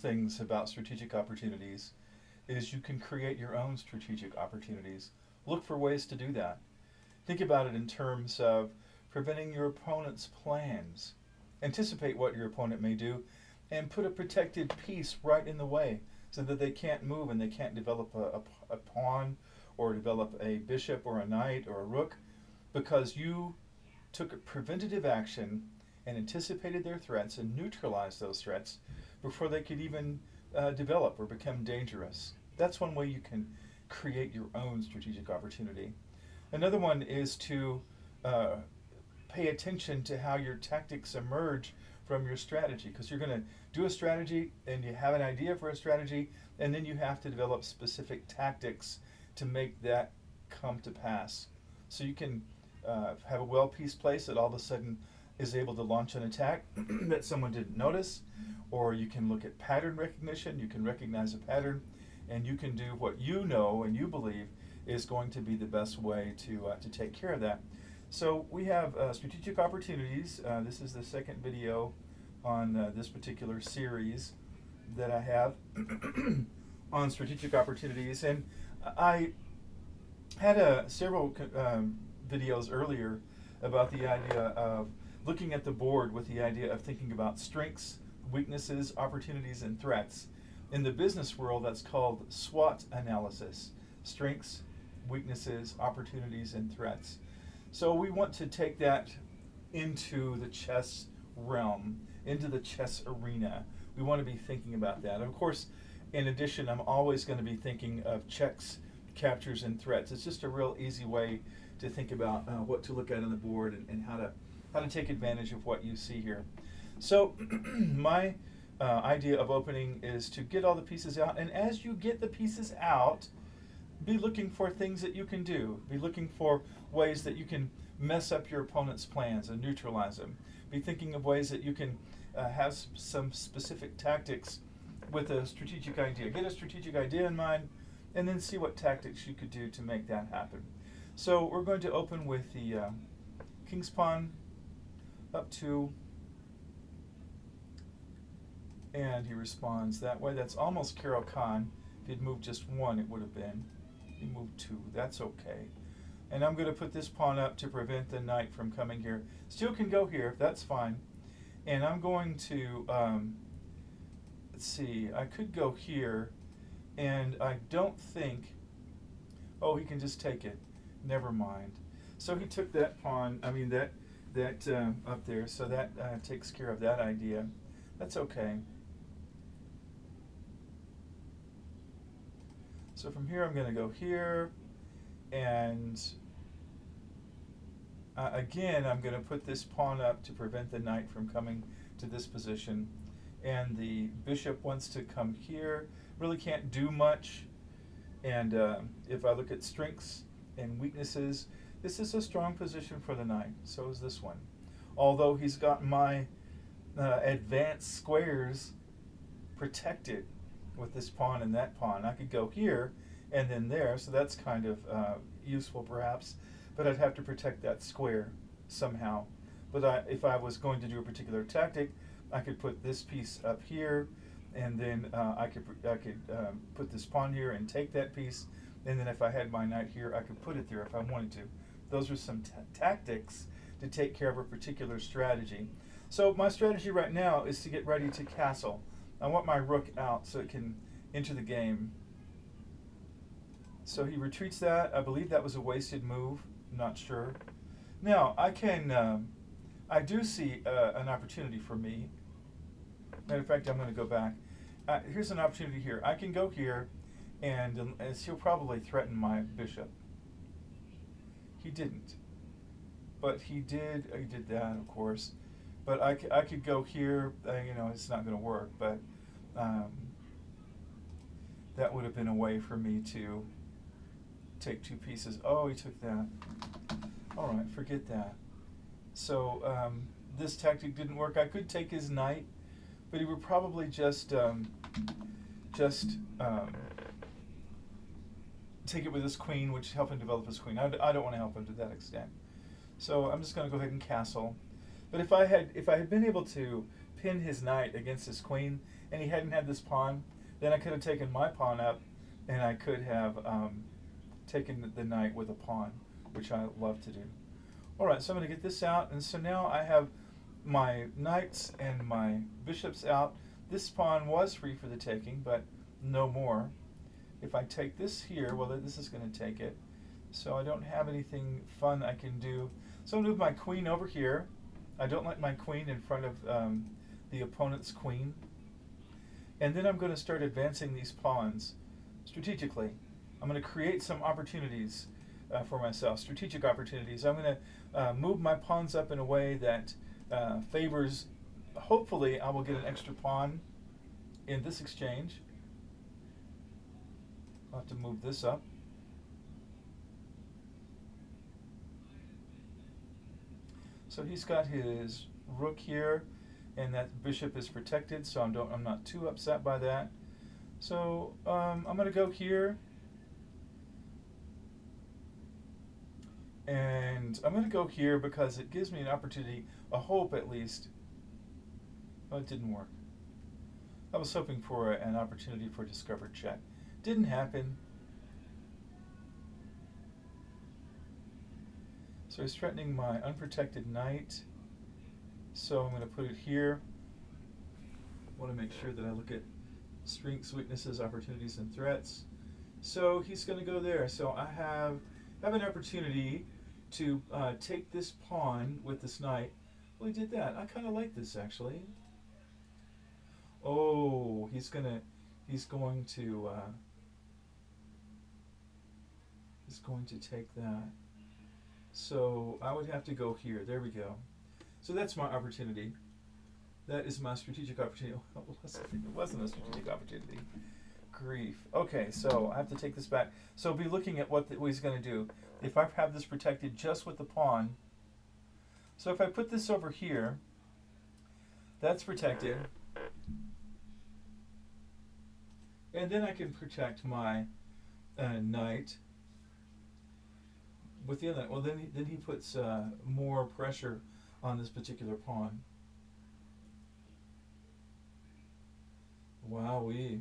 things about strategic opportunities is you can create your own strategic opportunities. Look for ways to do that. Think about it in terms of preventing your opponent's plans. Anticipate what your opponent may do and put a protected piece right in the way so that they can't move and they can't develop a pawn or develop a bishop or a knight or a rook because you took a preventative action and anticipated their threats and neutralized those threats before they could even develop or become dangerous. That's one way you can create your own strategic opportunity. Another one is to uh, pay attention to how your tactics emerge from your strategy, because you're going to do a strategy and you have an idea for a strategy, and then you have to develop specific tactics to make that come to pass. So you can have a well-pieced place that all of a sudden is able to launch an attack that someone didn't notice, or you can look at pattern recognition. You can recognize a pattern, and you can do what you know and you believe is going to be the best way to take care of that. So we have strategic opportunities. This is the second video on this particular series that I have on strategic opportunities, and I had several videos earlier about the idea of looking at the board with the idea of thinking about strengths, weaknesses, opportunities, and threats. In the business world, that's called SWOT analysis: strengths, weaknesses, opportunities, and threats. So we want to take that into the chess realm, into the chess arena. We want to be thinking about that. And of course, in addition, I'm always going to be thinking of checks, captures, and threats. It's just a real easy way to think about what to look at on the board and how to take advantage of what you see here. So my idea of opening is to get all the pieces out, and as you get the pieces out, be looking for things that you can do. Be looking for ways that you can mess up your opponent's plans and neutralize them. Be thinking of ways that you can have some specific tactics with a strategic idea. Get a strategic idea in mind, and then see what tactics you could do to make that happen. So we're going to open with the king's pawn up 2, and he responds that way. That's almost Carol Khan. If he'd moved just 1, it would have been. He moved 2. That's okay. And I'm going to put this pawn up to prevent the knight from coming here. Still can go here. That's fine. And I'm going to, let's see, I could go here, and I don't think, oh, he can just take it. Never mind. So he took that pawn, that up there, so that takes care of that idea. That's okay. So from here I'm going to go here, and again I'm going to put this pawn up to prevent the knight from coming to this position, and the bishop wants to come here. Really can't do much, and if I look at strengths and weaknesses, this is a strong position for the knight. So is this one. Although he's got my advanced squares protected with this pawn and that pawn. I could go here and then there, so that's kind of useful perhaps, but I'd have to protect that square somehow. But if I was going to do a particular tactic, I could put this piece up here, and then I could put this pawn here and take that piece, and then if I had my knight here, I could put it there if I wanted to. Those are some tactics to take care of a particular strategy. So my strategy right now is to get ready to castle. I want my rook out so it can enter the game. So he retreats that. I believe that was a wasted move. I'm not sure. Now I can, I do see an opportunity for me. Matter of fact, I'm going to go back. Here's an opportunity here. I can go here, and he'll probably threaten my bishop. He didn't, but he did that, of course. But I could go here. It's not going to work, but that would have been a way for me to take 2 pieces. Oh, he took that. All right, forget that. So this tactic didn't work. I could take his knight, but he would probably just take it with his queen, which help him develop his queen. I don't want to help him to that extent. So I'm just going to go ahead and castle. But if I had been able to pin his knight against his queen and he hadn't had this pawn, then I could have taken my pawn up, and I could have taken the knight with a pawn, which I love to do. All right, so I'm going to get this out, and so now I have my knights and my bishops out. This pawn was free for the taking, but no more. If I take this here, well, this is going to take it. So I don't have anything fun I can do. So I'm going to move my queen over here. I don't like my queen in front of the opponent's queen. And then I'm going to start advancing these pawns strategically. I'm going to create some opportunities for myself, strategic opportunities. I'm going to move my pawns up in a way that favors, hopefully I will get an extra pawn in this exchange. I'll have to move this up. So he's got his rook here, and that bishop is protected, so I'm not too upset by that. So I'm going to go here, and I'm going to go here because it gives me an opportunity, a hope at least. Oh, it didn't work. I was hoping for an opportunity for discovered check. Didn't happen. So he's threatening my unprotected knight. So I'm going to put it here. I want to make sure that I look at strengths, weaknesses, opportunities, and threats. So he's going to go there. So I have an opportunity to take this pawn with this knight. Well, he did that. I kind of like this, actually. Oh, he's going to take that. So I would have to go here. There we go. So that's my opportunity. That is my strategic opportunity. It wasn't a strategic opportunity. Grief. Okay, so I have to take this back. So be looking at what he's going to do. If I have this protected just with the pawn, so if I put this over here, that's protected. And then I can protect my knight with the other. Well, then he puts more pressure on this particular pawn. Wowee.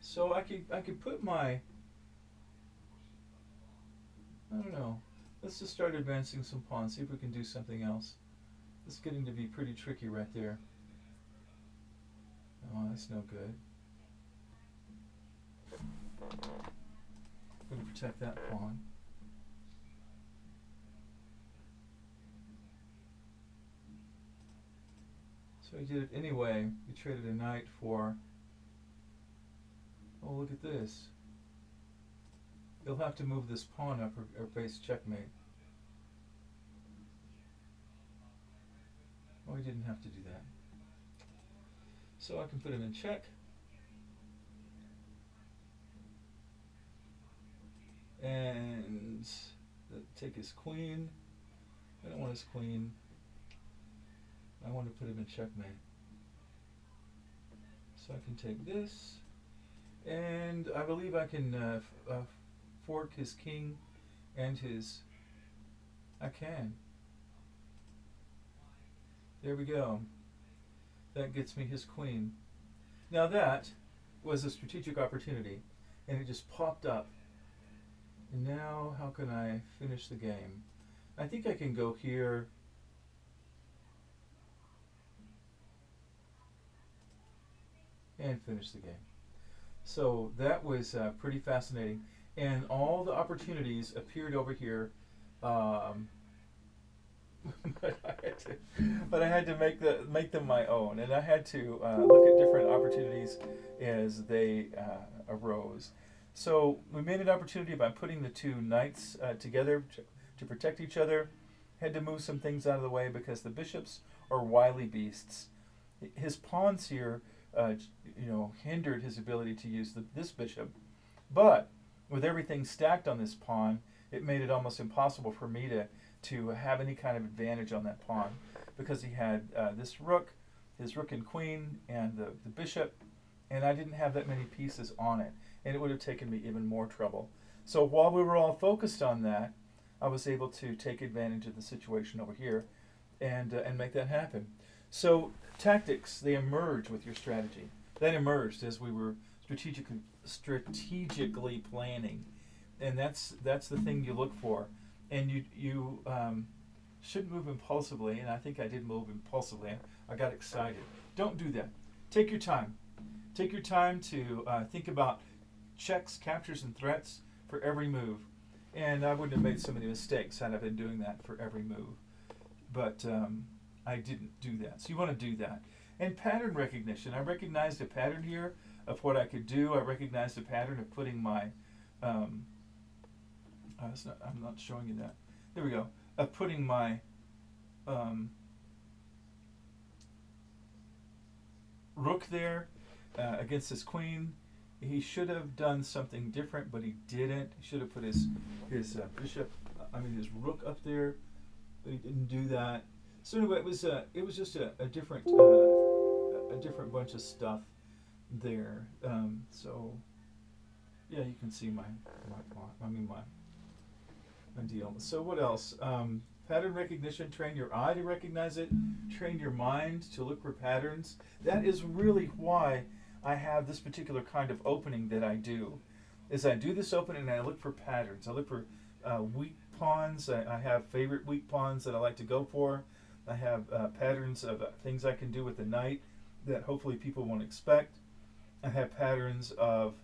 So I could put my, I don't know. Let's just start advancing some pawns. See if we can do something else. This is getting to be pretty tricky right there. Oh, that's no good. I'm going to protect that pawn. So he did it anyway. He traded a knight for... Oh, look at this. He'll have to move this pawn up or face checkmate. Oh, he didn't have to do that. So I can put him in check. And take his queen. I don't want his queen. I want to put him in checkmate. So I can take this. And I believe I can fork his king and his... I can. There we go. That gets me his queen. Now that was a strategic opportunity, and it just popped up. And now how can I finish the game? I think I can go here. And finish the game. So that was pretty fascinating. And all the opportunities appeared over here. But I had to make them my own, and I had to look at different opportunities as they arose. So we made an opportunity by putting the two knights together to protect each other. Had to move some things out of the way because the bishops are wily beasts. His pawns here, hindered his ability to use this bishop, but with everything stacked on this pawn, it made it almost impossible for me to have any kind of advantage on that pawn because he had this rook, his rook and queen, and the bishop, and I didn't have that many pieces on it, and it would have taken me even more trouble. So while we were all focused on that, I was able to take advantage of the situation over here and make that happen. So tactics, they emerge with your strategy. That emerged as we were strategically planning, and that's the thing you look for. And you shouldn't move impulsively, and I think I did move impulsively. I got excited. Don't do that. Take your time. Take your time to think about checks, captures, and threats for every move. And I wouldn't have made so many mistakes had I been doing that for every move. But I didn't do that. So you want to do that. And pattern recognition. I recognized a pattern here of what I could do. I recognized a pattern of putting my I'm not showing you that. There we go. Of putting my rook there against his queen. He should have done something different, but he didn't. He should have put his rook up there, but he didn't do that. So anyway, it was just a different bunch of stuff there. So yeah, you can see my deal. So what else? Pattern recognition. Train your eye to recognize it. Train your mind to look for patterns. That is really why I have this particular kind of opening that I do. Is I do this opening and I look for patterns. I look for weak pawns. I have favorite weak pawns that I like to go for. I have patterns of things I can do with the knight that hopefully people won't expect. I have patterns of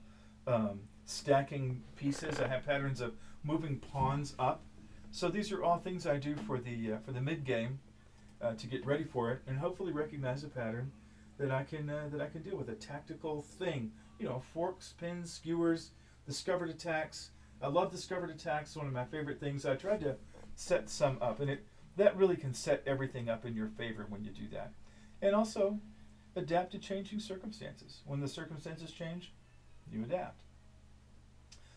stacking pieces. I have patterns of moving pawns up. So these are all things I do for the mid game to get ready for it, and hopefully recognize a pattern that I can deal with. A tactical thing, forks, pins, skewers, discovered attacks. I love discovered attacks. One of my favorite things. I tried to set some up, and that really can set everything up in your favor when you do that. And also adapt to changing circumstances. When the circumstances change, you adapt.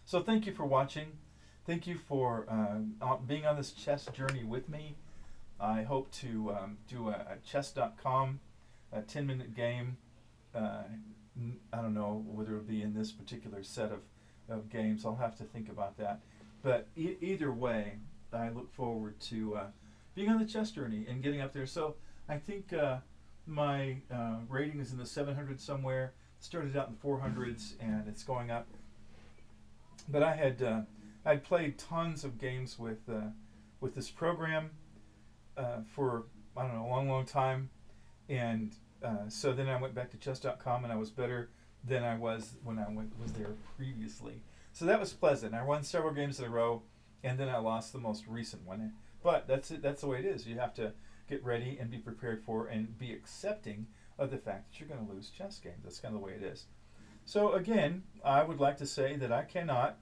So thank you for watching. Thank you for being on this chess journey with me. I hope to do a chess.com, a 10-minute game. I don't know whether it'll be in this particular set of games. I'll have to think about that. But either way, I look forward to being on the chess journey and getting up there. So I think my rating is in the 700 somewhere. Started out in the 400s, and it's going up. But I'd played tons of games with this program for, I don't know, a long time. And so then I went back to chess.com, and I was better than I was when I was there previously. So that was pleasant. I won several games in a row, and then I lost the most recent one. But that's it. That's the way it is. You have to get ready and be prepared for and be accepting of the fact that you're going to lose chess games. That's kind of the way it is. So again, I would like to say that I cannot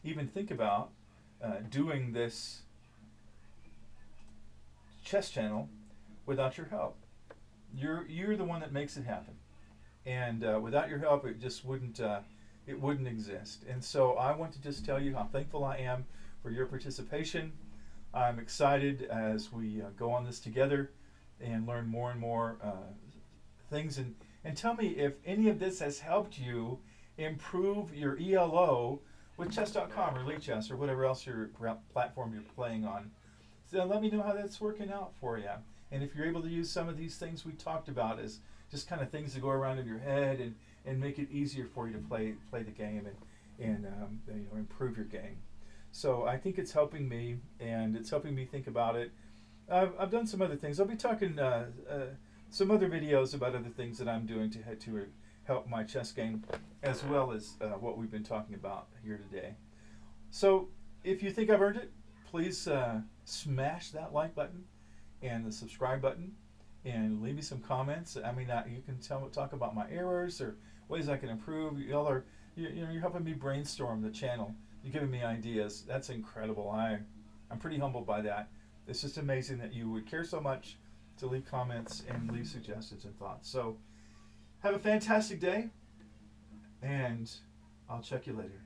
even think about doing this chess channel without your help. You're the one that makes it happen, and without your help, it just wouldn't exist. And so I want to just tell you how thankful I am for your participation. I'm excited as we go on this together and learn more and more things. And tell me if any of this has helped you improve your ELO with chess.com or Lichess or whatever else your platform you're playing on. So let me know how that's working out for you. And if you're able to use some of these things we talked about as just kind of things to go around in your head and make it easier for you to play the game and improve your game. So I think it's helping me, and it's helping me think about it. I've done some other things. I'll be talking some other videos about other things that I'm doing to help my chess game, as well as what we've been talking about here today. So if you think I've earned it, please smash that like button and the subscribe button, and leave me some comments. I mean, you can talk about my errors or ways I can improve. You're helping me brainstorm the channel. You're giving me ideas. That's incredible. I'm pretty humbled by that. It's just amazing that you would care so much to leave comments and leave suggestions and thoughts. So have a fantastic day, and I'll check you later.